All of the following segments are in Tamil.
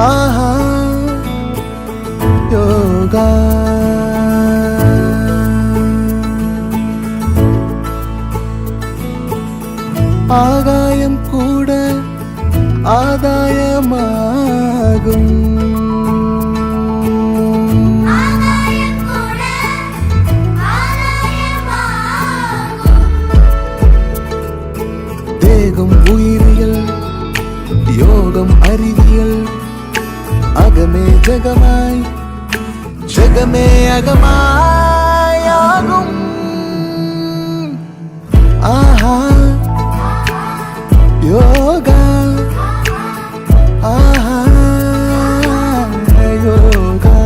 ஆஹா யோகா. ஆகாயம் கூட ஆதாயமாகும். தேகம் உயிரியல், யோகம் அறிவியல், அகமே ஜகமாய் ஜகமே அகமாயாகும். ஆஹா யோகா. ஆஹா யோகா.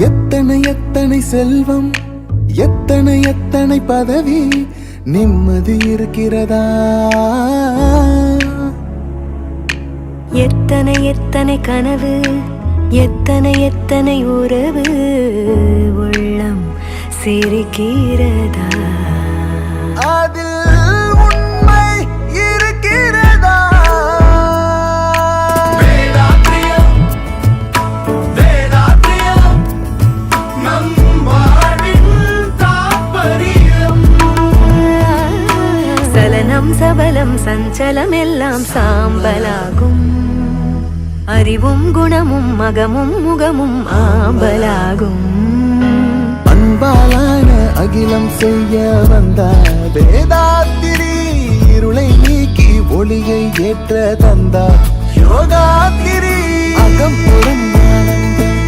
எத்தனை எத்தனை செல்வம், எத்தனை எத்தனை பதவி, நிம்மதி இருக்கிறதா? எத்தனை எத்தனை கனவு, எத்தனை எத்தனை உறவு, உள்ளம் சிரிக்கிறதா? அதில் உண்மை இருக்கிறதா? சலனம் சபலம் சஞ்சலம் எல்லாம் சாம்பலாகும். அறிவும் குணமும் மகமும் முகமும் ஆம்பலாகும். அன்பாலான அகிலம் செய்ய வந்த வேதாத்திரி, இருளை நீக்கி ஒளியை ஏற்ற தந்தார் யோகாத்திரி. அகம்புறம் ஆனந்தம்,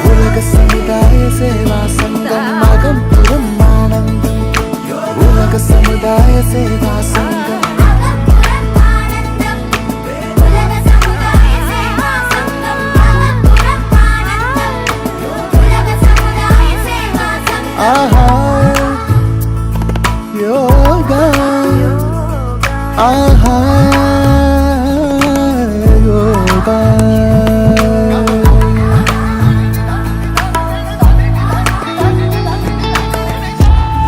உலக சமுதாய சேவா சங்கம். அகம்புறம் ஆனந்தம், உலக சமுதாய சேவா சங்கம். ஆஹா யோகா. ஆஹா யோகா.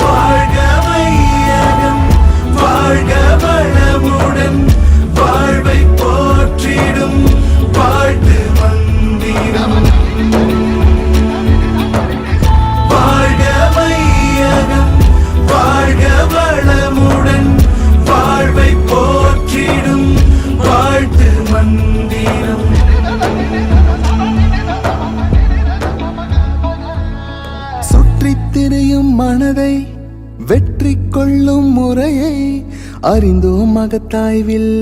வாழ்க வையகம், வாழ்க வளமுடன், வாழ்வை போற்றிடும் வாழ்த்து மந்திரம். வாழ்க வையகம், வாழ்க வளமுடன், வாழ்வை போற்றிடும் வாழ்த்து மந்திரம். சுற்றித் திரியும் மனதை வெற்றி கொள்ளும் முறையை அறிந்தோம் மகத்தாய்வில்.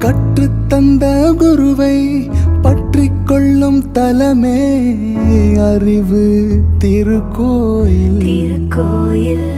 கற்றுத்தந்த குருவை பற்றிக் கொள்ளும் தலமே அறிவு திருக்கோயில். திருக்கோயில்